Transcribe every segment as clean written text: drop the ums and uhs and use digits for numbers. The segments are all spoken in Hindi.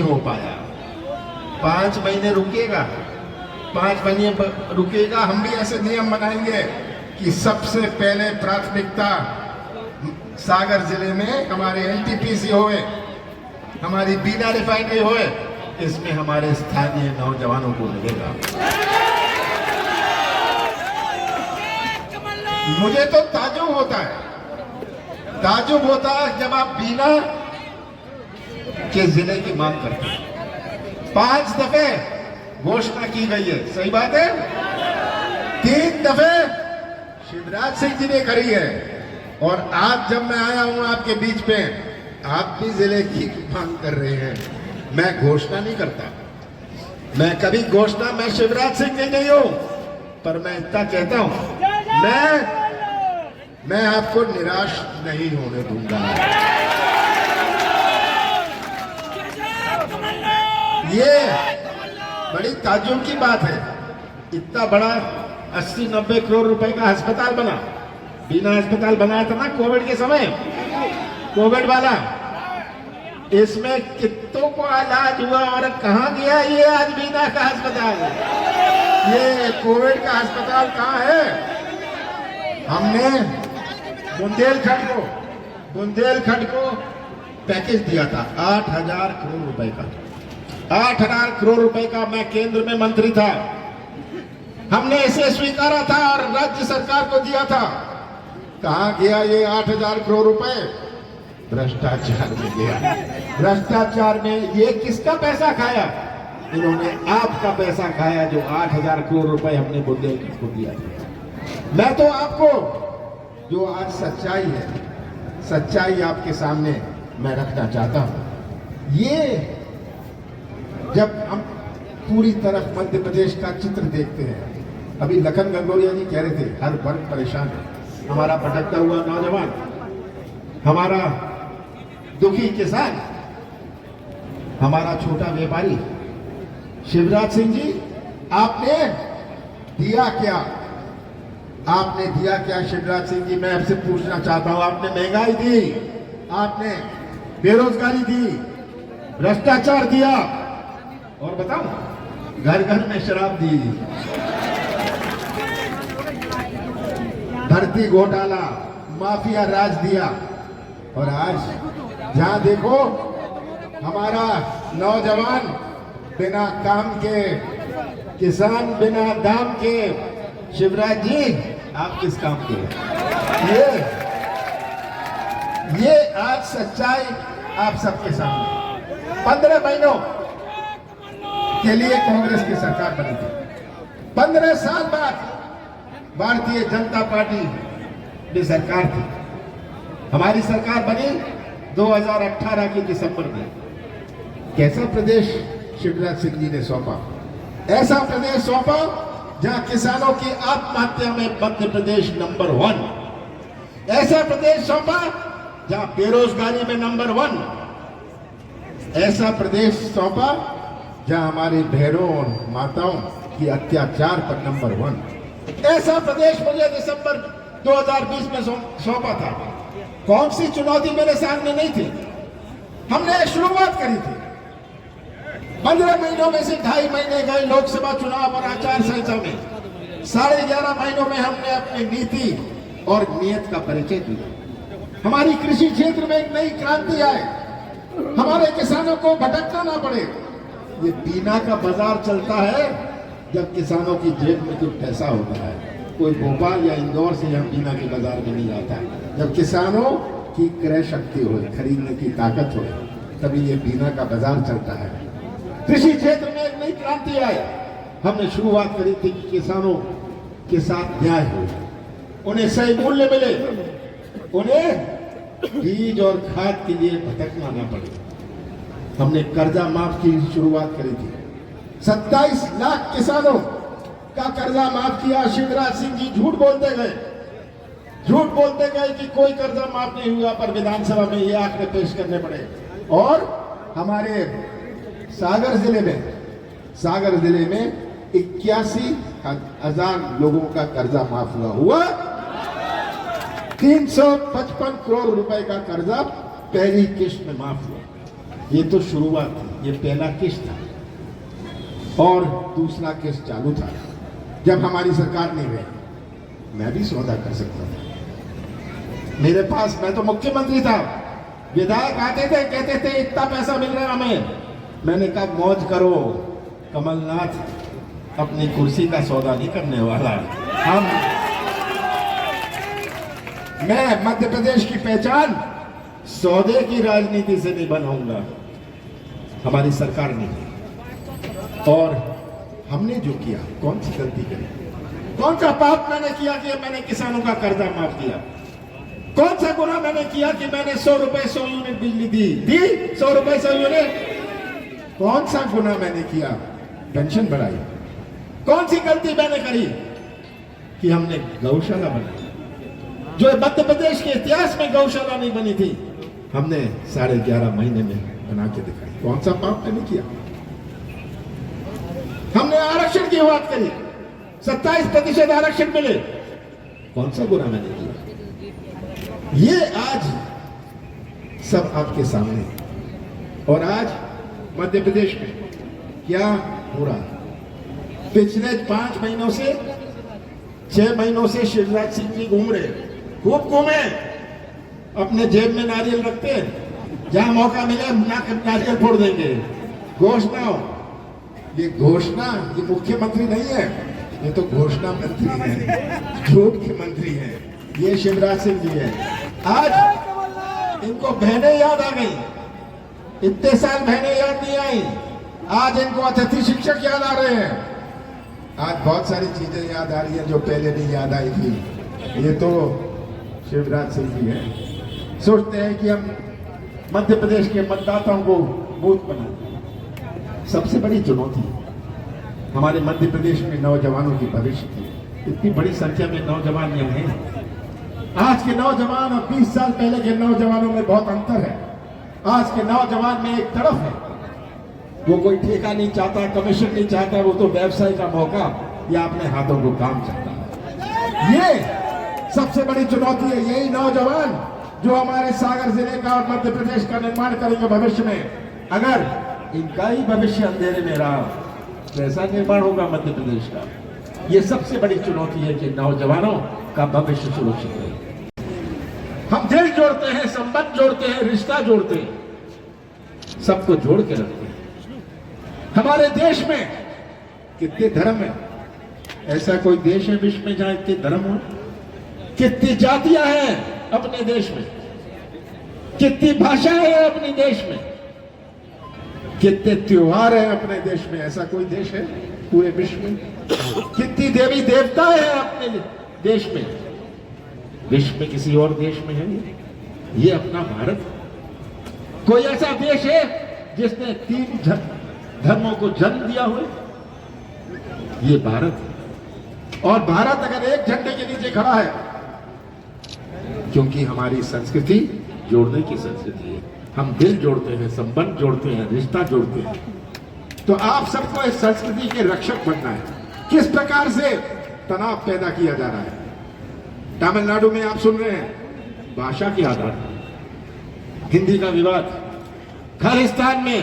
हो पाया। 5 महीने रुकेगा, 5 महीने रुकेगा। हम भी ऐसे नियम बनाएंगे कि सबसे पहले प्राथमिकता सागर जिले में हमारे एनटीपीसी होए, हमारी बीना रिफाइनरी होए, इसमें हमारे स्थानीय नौजवानों को मिलेगा। मुझे तो ताज्जुब होता है जब आप बीना के जिले की मांग करते हैं। 5 दफे घोषणा की गई है, सही बात है। 3 दफे शिवराज सिंह जी ने करी है, और आज जब मैं आया हूं आपके बीच में, आप भी जिले की मांग कर रहे हैं। मैं घोषणा नहीं करता, मैं कभी घोषणा, मैं शिवराज सिंह जी नहीं हूं, पर मैं इतना कहता हूं, मैं आपको निराश नहीं होने दूंगा। ये बड़ी ताज्जुब की बात है, इतना बड़ा 80-90 करोड़ रुपए का अस्पताल बना, बीना अस्पताल बनाया था ना कोविड के समय, कोविड वाला, इसमें कितनों को इलाज हुआ और कहां गया ये आज बीना का अस्पताल? ये कोविड का अस्पताल कहां है? हमने बुंदेलखंड को पैकेज दिया था 8,000 करोड़ रुपए का, 8,000 करोड़ रुपए का। मैं केंद्र में मंत्री था, हमने इसे स्वीकारा था और राज्य सरकार को दिया था। कहां गया ये 8,000 करोड़ रुपए? भ्रष्टाचार में गया। भ्रष्टाचार में ये किसका पैसा खाया? इन्होंने आपका पैसा खाया, जो 8,000 करोड़ रुपए हमने बुंदेलखंड को दिया था। मैं तो आपको, जो आज सच्चाई है, सच्चाई आपके सामने मैं रखना चाहता हूं। ये जब हम पूरी तरफ मध्य प्रदेश का चित्र देखते हैं, अभी लखन गंगोरिया जी कह रहे थे हर वर्ग परेशान है, हमारा भटकता हुआ नौजवान, हमारा दुखी किसान, हमारा छोटा व्यापारी। शिवराज सिंह जी, आपने दिया क्या? आपने दिया क्या शिवराज सिंह जी? मैं आपसे पूछना चाहता हूं। आपने महंगाई दी, आपने बेरोजगारी दी, भ्रष्टाचार दिया, और बताऊं, घर घर में शराब दी, भर्ती घोटाला, माफिया राज दिया, और आज जहां देखो हमारा नौजवान बिना काम के, किसान बिना दाम के। शिवराज जी, आप किस काम के? ये आज सच्चाई आप सबके सामने। 15 महीनों के लिए कांग्रेस की सरकार बनी थी, 15 साल बाद भारतीय जनता पार्टी की सरकार थी। हमारी सरकार बनी 2018 के दिसंबर में। कैसा प्रदेश शिवराज सिंह जी ने सौंपा? ऐसा प्रदेश सौंपा जहां किसानों की आत्महत्या में मध्य प्रदेश नंबर 1। ऐसा प्रदेश सौंपा जहां बेरोजगारी में नंबर 1। ऐसा प्रदेश सौंपा जहां हमारी बहनों और माताओं की अत्याचार पर नंबर 1। ऐसा प्रदेश मुझे दिसंबर 2020 में सौंपा था। कौन सी चुनौती मेरे सामने नहीं थी? हमने शुरुआत करी थी। 15 महीनों में से 2.5 महीने गए लोकसभा चुनाव और आचार संहिता में। 11.5 महीनों में हमने अपनी नीति और नियत का परिचय दिया। हमारी कृषि क्षेत्र में एक नई क्रांति आए, हमारे किसानों को भटकना ना पड़े। ये बीना का बाजार चलता है जब किसानों की जेब में कुछ पैसा होता है। कोई भोपाल या इंदौर से यहाँ बीना के बाजार में नहीं आता। जब किसानों की क्रय शक्ति हो, खरीदने की ताकत हो, तभी ये बीना का बाजार चलता है। कृषि क्षेत्र में एक नई क्रांति आई। हमने शुरुआत करी थी कि किसानों के साथ न्याय हो, उन्हें सही मूल्य मिले, उन्हें बीज और खाद के लिए भटकना न पड़े। हमने कर्जा माफ की शुरुआत करी थी। 27 लाख किसानों का कर्जा माफ किया। शिवराज सिंह जी झूठ बोलते गए कि कोई कर्जा माफ नहीं हुआ, पर विधानसभा में ये आंकड़े पेश करने पड़े। और हमारे सागर जिले में 81,000 लोगों का कर्जा माफ हुआ। 355 करोड़ रुपए का कर्जा पहली किश्त में माफ हुआ। ये तो शुरुआत थी। ये पहला किस्त था और दूसरा किस्त चालू था। जब हमारी सरकार नहीं रही मैं भी सौदा कर सकता था। मेरे पास, मैं तो मुख्यमंत्री था, विधायक आते थे कहते थे इतना पैसा मिल रहा है हमें। मैंने कहा मौज करो, कमलनाथ अपनी कुर्सी का सौदा नहीं करने वाला। मैं मध्य प्रदेश की पहचान सौदे की राजनीति से नहीं बनाऊंगा। हमारी सरकार ने और हमने जो किया, कौन सी गलती करी, कौन सा पाप मैंने किया कि मैंने किसानों का कर्जा माफ किया? कौन सा गुनाह मैंने किया कि मैंने 100 रुपए 100 यूनिट बिजली दी 100 रुपए 100 यूनिट? कौन सा गुनाह मैंने किया? पेंशन बढ़ाई। कौन सी गलती मैंने करी कि हमने गौशाला बनाई? जो मध्य प्रदेश के इतिहास में गौशाला नहीं बनी थी, हमने 11.5 महीने में बना के दिखाई। कौन सा पाप मैंने किया? हमने आरक्षण की बात करी, 27% आरक्षण मिले। कौन सा गुनाह मैंने किया? ये आज सब आपके सामने। और आज मध्य प्रदेश में क्या हो रहा है? पिछले 5 महीनों से 6 महीनों से शिवराज सिंह जी घूम रहे, खूब घूमे, अपने जेब में नारियल रखते हैं, जहां मौका मिले नारियल फोड़ देंगे। घोषणा, ये घोषणा, ये मुख्यमंत्री नहीं है, ये तो घोषणा मंत्री है, झूठ के मंत्री है। ये शिवराज सिंह जी है। आज इनको बहनें याद आ गई, इतने साल बहनें याद नहीं आई। आज इनको अतिथि शिक्षक याद आ रहे हैं। आज बहुत सारी चीजें याद आ रही हैं जो पहले नहीं याद आई थी। ये तो शिवराज सिंह जी है। सोचते हैं कि हम मध्य प्रदेश के मतदाताओं को बूथ बनाए। सबसे बड़ी चुनौती हमारे मध्य प्रदेश में नौजवानों की भविष्य की। इतनी बड़ी संख्या में नौजवान यहाँ हैं। आज के नौजवान और 20 साल पहले के नौजवानों में बहुत अंतर है। आज के नौजवान में एक तरफ है, वो कोई ठेका नहीं चाहता, कमीशन नहीं चाहता, वो तो व्यवसाय का मौका या अपने हाथों को काम चाहता है। ये सबसे बड़ी चुनौती है। यही नौजवान जो हमारे सागर जिले का और मध्य प्रदेश का निर्माण करेंगे भविष्य में। अगर इनका ही भविष्य अंधेरे में रहा, कैसा निर्माण होगा मध्य प्रदेश का? ये सबसे बड़ी चुनौती है कि नौजवानों का भविष्य सुरक्षित रहे। हम दिल जोड़ते हैं, संबंध जोड़ते हैं, रिश्ता जोड़ते हैं, सबको जोड़ के रखते हैं। हमारे देश में कितने धर्म है? ऐसा कोई देश है विश्व में जहां इतने धर्म हो? कितनी जातियां हैं अपने देश में? कितनी भाषाएं हैं अपने देश में? कितने त्योहार हैं अपने देश में? ऐसा कोई देश है पूरे विश्व में? कितनी देवी देवता है अपने देश में? विश्व में किसी और देश में है ये अपना भारत? कोई ऐसा देश है जिसने 3 धर्मों को जन्म दिया हो? ये भारत है। और भारत अगर एक झंडे के नीचे खड़ा है, क्योंकि हमारी संस्कृति जोड़ने की संस्कृति है। हम दिल जोड़ते हैं, संबंध जोड़ते हैं, रिश्ता जोड़ते हैं। तो आप सबको इस संस्कृति के रक्षक बनना है। किस प्रकार से तनाव पैदा किया जा रहा है? तमिलनाडु में आप सुन रहे हैं भाषा के आधार पर हिंदी का विवाद, खालिस्तान में,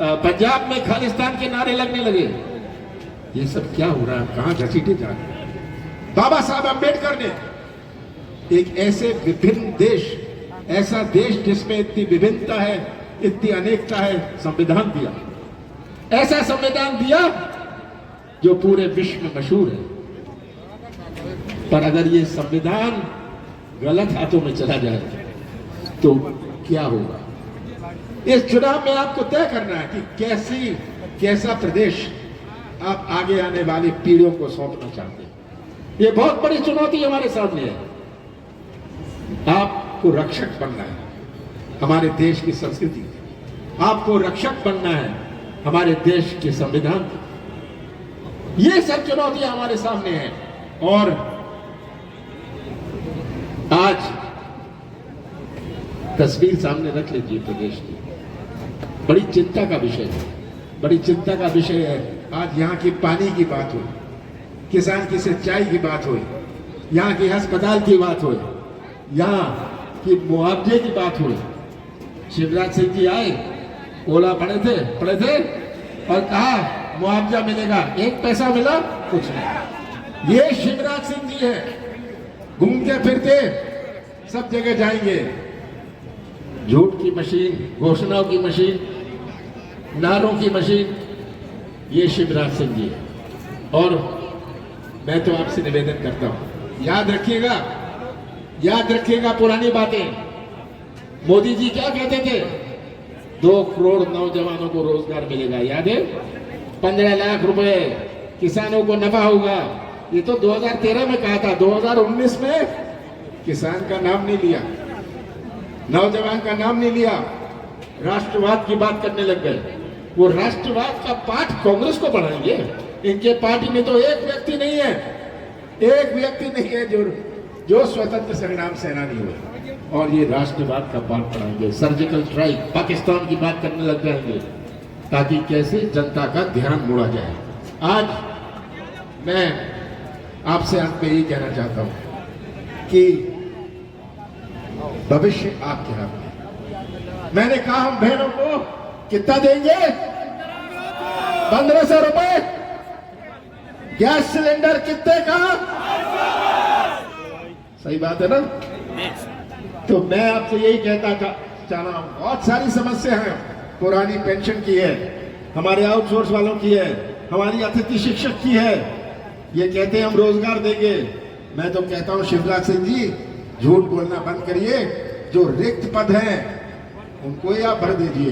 पंजाब में खालिस्तान के नारे लगने लगे। ये सब क्या हो रहा है? कहां घसीटे जा रहे हैं? बाबा साहब अम्बेडकर ने एक ऐसे विभिन्न देश, ऐसा देश जिसमें इतनी विभिन्नता है, इतनी अनेकता है, संविधान दिया। ऐसा संविधान दिया जो पूरे विश्व में मशहूर है। पर अगर ये संविधान गलत हाथों में चला जाए तो क्या होगा? इस चुनाव में आपको तय करना है कि कैसा प्रदेश आप आगे आने वाली पीढ़ियों को सौंपना चाहते हैं। ये बहुत बड़ी चुनौती हमारे सामने है। आपको रक्षक बनना है हमारे देश की संस्कृति, आपको रक्षक बनना है हमारे देश के संविधान। ये सब चुनौतियां हमारे सामने हैं। और आज तस्वीर सामने रख लीजिए प्रदेश की। बड़ी चिंता का विषय है, बड़ी चिंता का विषय है। आज यहाँ की पानी की बात हुई, किसान की सिंचाई की बात हुई, यहाँ की अस्पताल की बात हुई, यहाँ की मुआवजे की बात हुई। शिवराज सिंह जी आए, ओला पड़े थे और कहा मुआवजा मिलेगा, 1 पैसा मिला कुछ नहीं। ये शिवराज सिंह जी है, घूमते फिरते सब जगह जाएंगे, झूठ की मशीन, घोषणाओं की मशीन, नारों की मशीन, ये शिवराज सिंह जी है। और मैं तो आपसे निवेदन करता हूं, याद रखिएगा पुरानी बातें। मोदी जी क्या कहते थे? 2 करोड़ नौजवानों को रोजगार मिलेगा, याद है? 15 लाख रुपए किसानों को नफा होगा, ये तो 2013 में कहा था। 2019 में किसान का नाम नहीं लिया, नौजवान का नाम नहीं लिया, राष्ट्रवाद की बात करने लग गए। वो राष्ट्रवाद का पाठ कांग्रेस को पढ़ाएंगे? इनके पार्टी में तो एक व्यक्ति नहीं है जो स्वतंत्र संग्राम सेनानी हुए, और ये राष्ट्रवाद का पाठ पढ़ाएंगे। सर्जिकल स्ट्राइक, पाकिस्तान की बात करने लग जाएंगे, ताकि कैसे जनता का ध्यान मोड़ा जाए। आज मैं आपसे अंत में यही कहना चाहता हूं कि भविष्य आपके हाथ में। मैंने कहा हम बहनों को कितना देंगे? 1500 रुपए। गैस सिलेंडर कितने का? सही बात है ना? तो मैं आपसे यही कहता चाह रहा हूं, बहुत सारी समस्या है। पुरानी पेंशन की है, हमारे आउटसोर्स वालों की है, हमारी अतिथि शिक्षक की है। ये कहते हैं हम रोजगार देंगे। मैं तो कहता हूं शिवराज सिंह जी, झूठ बोलना बंद करिए। जो रिक्त पद हैं उनको ही आप भर दीजिए।